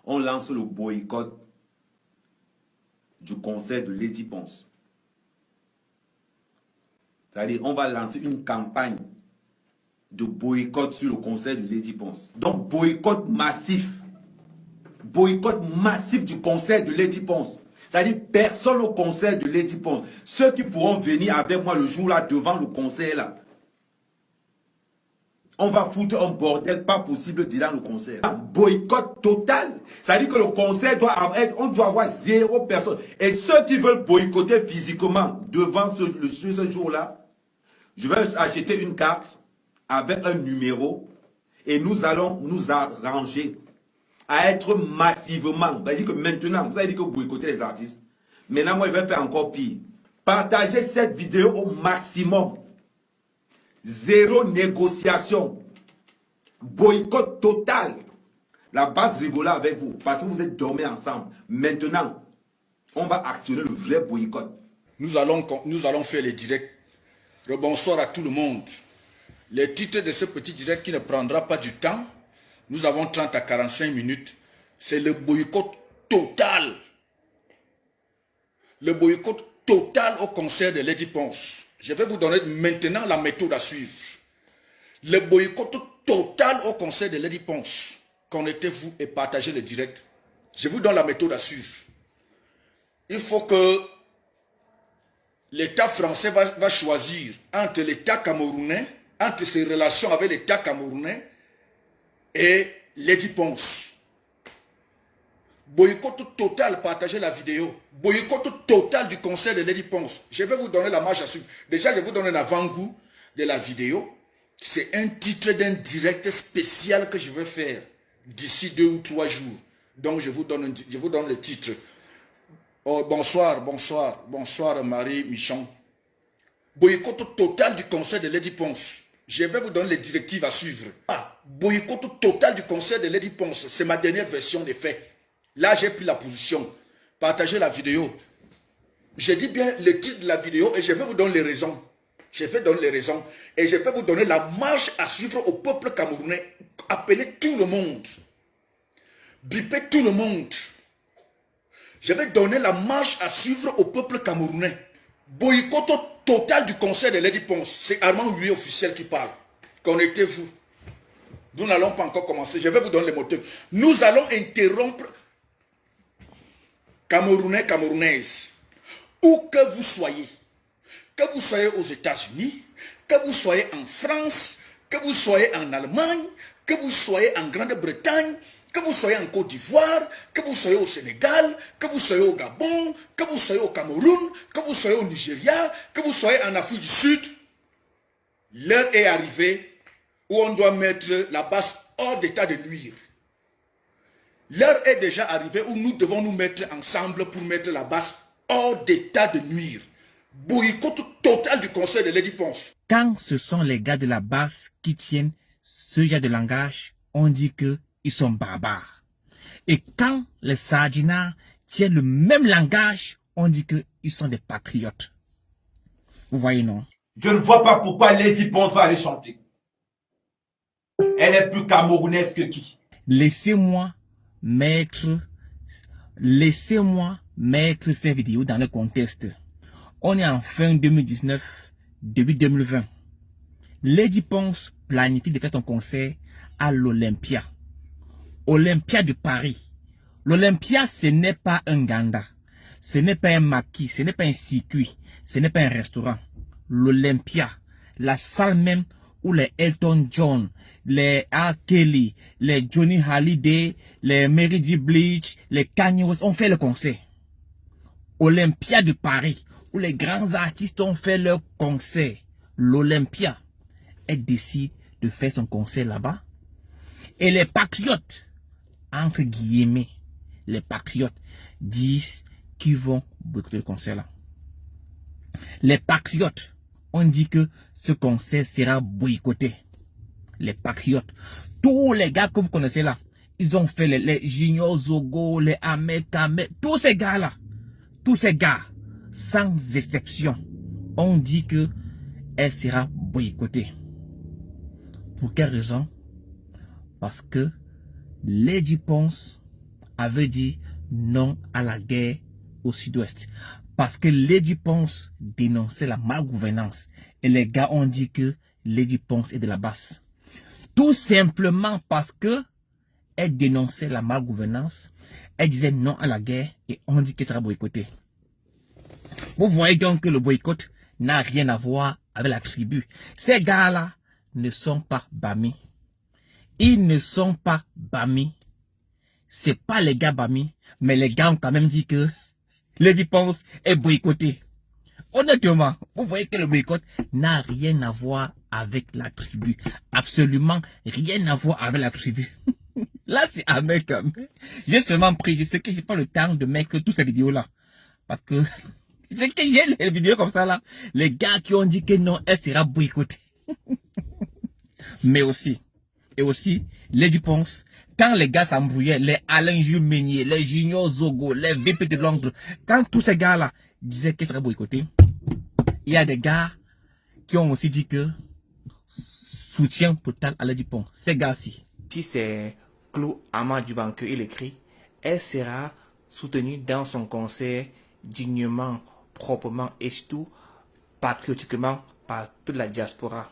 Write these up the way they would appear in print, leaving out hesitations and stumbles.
on lance le boycott du concert de Lady Ponce. C'est-à-dire, on va lancer une campagne de boycott sur le concert de Lady Ponce. Donc, boycott massif. Boycott massif du concert de Lady Ponce. C'est-à-dire, personne au concert de Lady Ponce. Ceux qui pourront venir avec moi le jour-là, devant le concert, là, on va foutre un bordel pas possible durant le concert. Un boycott total. C'est-à-dire que le concert doit avoir, on doit avoir 0 personne. Et ceux qui veulent boycotter physiquement devant ce jour-là, je vais acheter une carte avec un numéro et nous allons nous arranger à être massivement. C'est-à-dire que maintenant, vous avez dit que vous boycottez les artistes. Maintenant, moi, je vais faire encore pire. Partagez cette vidéo au maximum. 0 négociation. Boycott total. La base rigola avec vous. Parce que vous êtes dormis ensemble. Maintenant, on va actionner le vrai boycott. Nous allons faire les directs. Bonsoir à tout le monde. Les titres de ce petit direct qui ne prendra pas du temps. Nous avons 30 à 45 minutes. C'est le boycott total. Le boycott total au concert de Lady Ponce. Je vais vous donner maintenant la méthode à suivre. Le boycott total au concert de Lady Ponce. Connectez-vous et partagez le direct. Je vous donne la méthode à suivre. Il faut que l'État français va choisir entre l'État camerounais, entre ses relations avec l'État camerounais et Lady Ponce. Boycott total, partagez la vidéo. Boycott total du concert de Lady Ponce. Je vais vous donner la marche à suivre. Déjà, je vais vous donner un avant-goût de la vidéo. C'est un titre d'un direct spécial que je vais faire d'ici 2 ou 3 jours. Donc, je vous donne le titre. Oh, bonsoir Marie Michon. Boycott total du concert de Lady Ponce. Je vais vous donner les directives à suivre. Boycott total du concert de Lady Ponce. C'est ma dernière version des faits. Là, j'ai pris la position. Partagez la vidéo. Je dis bien le titre de la vidéo et je vais vous donner les raisons. Je vais donner les raisons. Et je vais vous donner la marche à suivre au peuple camerounais. Appelez tout le monde. Bipez tout le monde. Je vais donner la marche à suivre au peuple camerounais. Boycott total du concert de Lady Ponce. C'est Armand Hué officiel qui parle. Connectez-vous. Nous n'allons pas encore commencer. Je vais vous donner les motifs. Nous allons interrompre Camerounais, Camerounaises. Où que vous soyez aux États-Unis, que vous soyez en France, que vous soyez en Allemagne, que vous soyez en Grande-Bretagne, que vous soyez en Côte d'Ivoire, que vous soyez au Sénégal, que vous soyez au Gabon, que vous soyez au Cameroun, que vous soyez au Nigeria, que vous soyez en Afrique du Sud, l'heure est arrivée où on doit mettre la base hors d'état de nuire. L'heure est déjà arrivée où nous devons nous mettre ensemble pour mettre la base hors d'état de nuire. Boycott total du concert de Lady Ponce. Quand ce sont les gars de la base qui tiennent ce genre de langage, on dit que ils sont barbares. Et quand les sardinards tiennent le même langage, on dit qu'ils sont des patriotes. Vous voyez, non? Je ne vois pas pourquoi Lady Ponce va aller chanter. Elle est plus camerounaise que qui? Laissez-moi mettre ces vidéos dans le contexte. On est en fin 2019, début 2020. Lady Ponce planifie de faire son concert à l'Olympia. Olympia de Paris. L'Olympia, ce n'est pas un ganda. Ce n'est pas un maquis. Ce n'est pas un circuit. Ce n'est pas un restaurant. L'Olympia, la salle même où les Elton John, les R. Kelly, les Johnny Hallyday, les Mary J. Blige, les Kanye West ont fait le concert. Olympia de Paris, où les grands artistes ont fait leur concert. L'Olympia, elle décide de faire son concert là-bas. Et les patriotes, entre guillemets, les patriotes disent qu'ils vont boycotter le concert là. Les patriotes ont dit que ce concert sera boycotté. Les patriotes, tous les gars que vous connaissez là, ils ont fait les Junior Zogo, les Ahmed Kamel, tous ces gars là, sans exception, ont dit que elle sera boycottée. Pour quelle raison? Parce que Lady Ponce avait dit non à la guerre au sud-ouest. Parce que Lady Ponce dénonçait la malgouvernance. Et les gars ont dit que Lady Ponce est de la basse. Tout simplement parce que elle dénonçait la malgouvernance. Elle disait non à la guerre et on dit qu'elle sera boycottée. Vous voyez donc que le boycott n'a rien à voir avec la tribu. Ces gars-là ne sont pas Bami. Ils ne sont pas Bami. C'est pas les gars Bami, mais les gars ont quand même dit que Lady Ponce est boycottée. Honnêtement, vous voyez que le boycott n'a rien à voir avec la tribu. Absolument rien à voir avec la tribu. Là, c'est amer quand même. J'ai seulement pris, je sais que j'ai pas le temps de mettre toutes ces vidéos-là. Parce que, c'est que j'ai les vidéos comme ça là. Les gars qui ont dit que non, elle sera boycottée. Mais aussi, et aussi, Lady Ponce, quand les gars s'embrouillaient, les Alain Jules Meunier, les Junior Zogo, les VP de Londres, quand tous ces gars-là disaient qu'elle serait boycottée, il y a des gars qui ont aussi dit que soutien total à Lady Ponce. Ces gars-ci. Si c'est Claude Amadou Banque, il écrit, elle sera soutenue dans son concert dignement, proprement et surtout patriotiquement par toute la diaspora.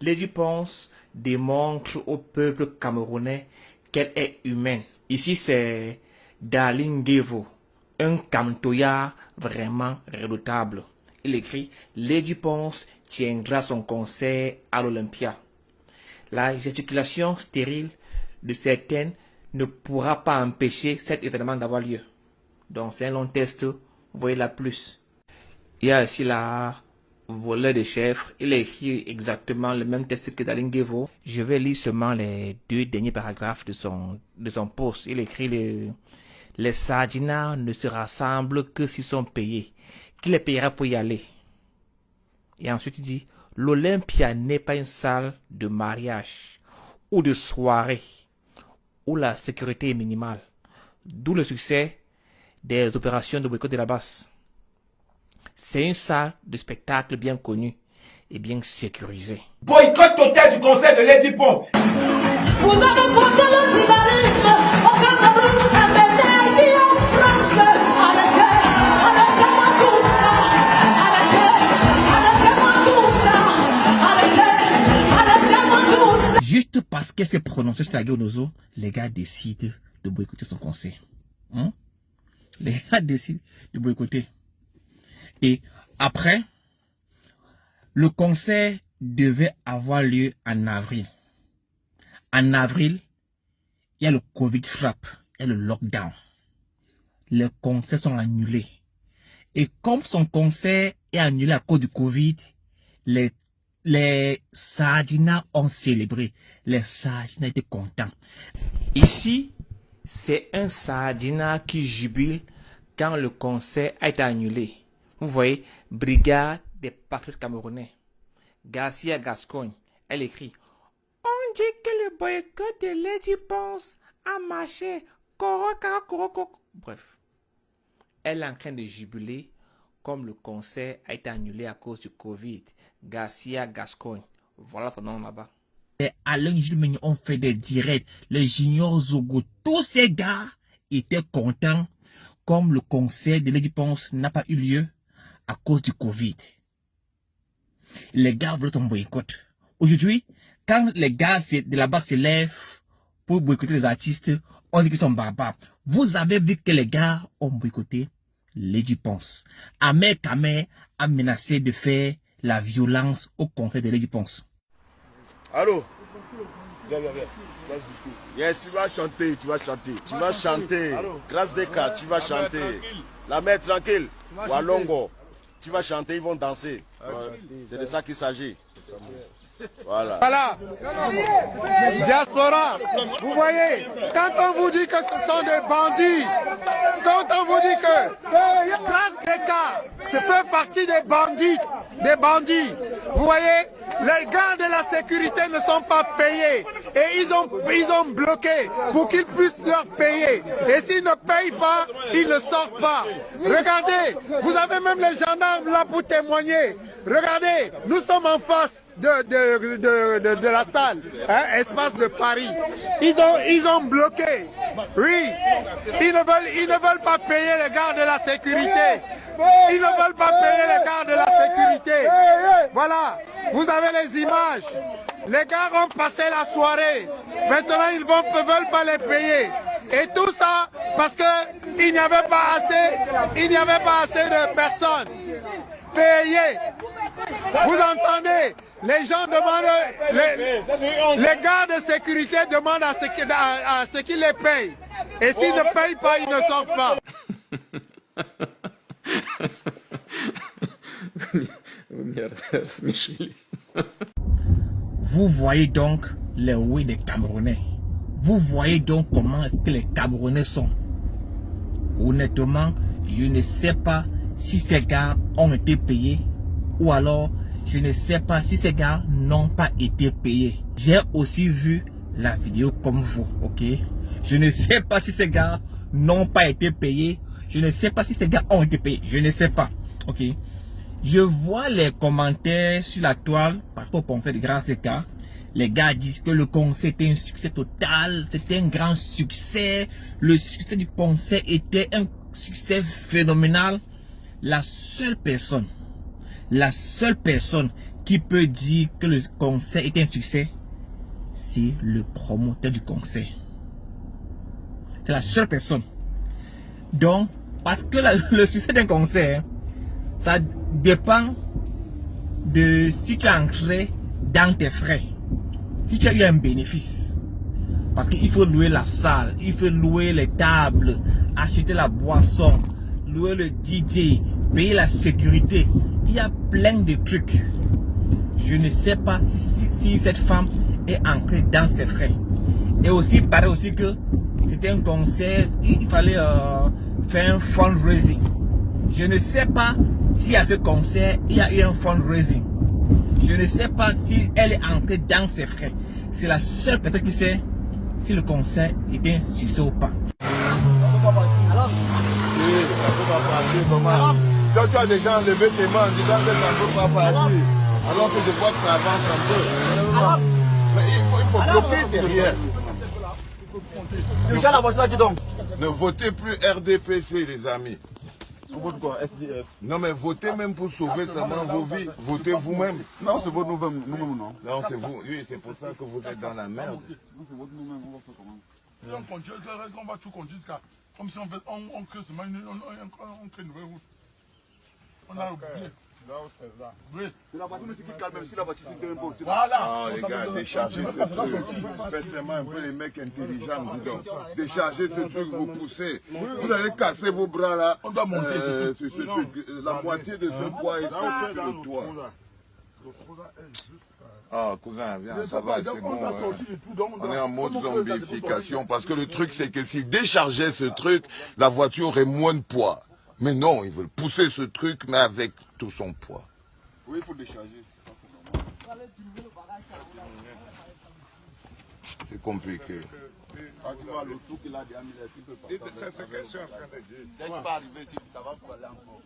Lady Ponce démontre au peuple camerounais qu'elle est humaine. Ici, c'est Darling Devo, un cantoya vraiment redoutable. Il écrit, Lady Ponce tiendra son concert à l'Olympia. La gesticulation stérile de certaines ne pourra pas empêcher cet événement d'avoir lieu. Donc, c'est un long texte, vous voyez là plus. Il y a ici la voleur de chèvres. Il a écrit exactement le même texte que Darling Devo. Je vais lire seulement les 2 derniers paragraphes de son post. Il écrit les Sardinats ne se rassemblent que s'ils sont payés. Qui les payera pour y aller? Et ensuite il dit, l'Olympia n'est pas une salle de mariage ou de soirée où la sécurité est minimale. D'où le succès des opérations de boycott de la basse. C'est une salle de spectacle bien connue et bien sécurisée. Boycott total du concert de Lady Ponce. Vous avez porté le tribalisme au Cameroun, à Bénégie, en France. Arrêtez-moi tout ça. Arrêtez-moi tout ça. Juste parce qu'elle s'est prononcée sur la guerre au Nozo, les gars décident de boycotter son concert. Les gars décident de boycotter. Et après, le concert devait avoir lieu en avril. En avril, il y a le Covid frappe, il y a le lockdown. Les concerts sont annulés. Et comme son concert est annulé à cause du Covid, les Sardinats ont célébré. Les Sardinats étaient contents. Ici, c'est un Sardinat qui jubile quand le concert a été annulé. Vous voyez, Brigade des patriotes camerounais. Garcia Gascogne, elle écrit, on dit que le boycott de Lady Ponce a marché. Bref, elle est en train de jubiler comme le concert a été annulé à cause du Covid. Garcia Gascogne, voilà son nom là-bas. Et Alain Jules ont fait des directs, les Junior Zogo, tous ces gars étaient contents comme le concert de Lady Ponce n'a pas eu lieu à cause du Covid. Les gars veulent un boycott. Aujourd'hui, quand les gars de là-bas se lèvent pour boycotter les artistes, on dit qu'ils sont barbares. Vous avez vu que les gars ont boycotté Lady Ponce. Ahmed Kamer a menacé de faire la violence au concert de Lady Ponce. Allô? Viens. Yes. Tu vas chanter. Grâce des cas, tu vas chanter. La mère tranquille. Walongo. Tu vas chanter, ils vont danser. C'est de ça qu'il s'agit. Voilà. Diaspora, vous voyez, quand on vous dit que ce sont des bandits, quand on vous dit que Grâce des cas, ça fait partie des bandits, vous voyez, les gars de la sécurité ne sont pas payés. Et ils ont bloqué pour qu'ils puissent leur payer. Et s'ils ne payent pas, ils ne sortent pas. Regardez, vous avez même les gendarmes là pour témoigner. Regardez, nous sommes en face de la salle, hein, espace de Paris. Ils ont bloqué. Oui, ils ne veulent pas payer les gars de la sécurité. Ils ne veulent pas payer les gars de la sécurité. Voilà, vous avez les images. Les gars ont passé la soirée. Maintenant, ils ne veulent pas les payer. Et tout ça parce qu'il n'y avait pas assez de personnes payées. Vous entendez? Les gens demandent, les gars de sécurité demandent à ce qu'ils les payent. Et s'ils ne payent pas, ils ne sortent pas. Vous voyez donc les oui des Camerounais. Vous voyez donc comment que les Camerounais sont. Honnêtement, je ne sais pas si ces gars ont été payés ou alors je ne sais pas si ces gars n'ont pas été payés. J'ai aussi vu la vidéo comme vous, ok? Je ne sais pas si ces gars n'ont pas été payés. Je ne sais pas si ces gars ont été payés. Je ne sais pas, ok? Je vois les commentaires sur la toile par rapport au concert de Grand CK. Les gars disent que le concert était un succès total. C'était un grand succès. Le succès du concert était un succès phénoménal. La seule personne qui peut dire que le concert était un succès, c'est le promoteur du concert. C'est la seule personne. Donc, parce que le succès d'un concert, ça dépend de si tu as entré dans tes frais, si tu as eu un bénéfice. Parce qu'il faut louer la salle, il faut louer les tables, acheter la boisson, louer le DJ, payer la sécurité. Il y a plein de trucs. Je ne sais pas si cette femme est entrée dans ses frais. Et aussi, il paraît aussi que c'était un concert, il fallait faire un fundraising. Je ne sais pas si à ce concert, il y a eu un fundraising. Je ne sais pas si elle est entrée dans ses frais. C'est la seule personne qui sait si le concert était un succès ou pas. Toi, tu as déjà enlevé tes mains en disant que ça ne peut pas partir. Alors que je vois que ça avance un peu. Mais il faut bloquer derrière. Déjà la voiture là, dis donc. Ne votez plus RDPC, les amis. Vous votez quoi? SDF? Non, mais votez même pour sauver seulement vos vies. Votez vous-même. Non, c'est votre nous-mêmes, non? Non, c'est vous. Oui, c'est pour ça que vous êtes dans la merde. Non, c'est votre nous-mêmes, on va faire comment? On va tout conduire comme si on crée ce mal, on crée une nouvelle route. On a oublié. Oui. C'est la voiture qui calme, même si la voiture c'est un peu aussi. Voilà. Ah, les gars, déchargez ce truc. Faites seulement un peu les mecs intelligents, dis donc. Déchargez ce truc, vous poussez. Vous allez casser vos bras là. On doit monter ce truc. Sur ce truc. La moitié de ce poids est sur le toit. Ah, cousin, viens, ça va, c'est bon. On est en mode zombification parce que le truc, c'est que s'ils déchargeaient ce truc, la voiture aurait moins de poids. Mais non, ils veulent pousser ce truc, mais avec tout son poids. Oui, il faut décharger. C'est compliqué. Quand tu vois le trou qu'il a déjà mis, tu peux pas. C'est ce que je suis en train de dire. Dès qu'il va arriver ici, ça va pour aller encore.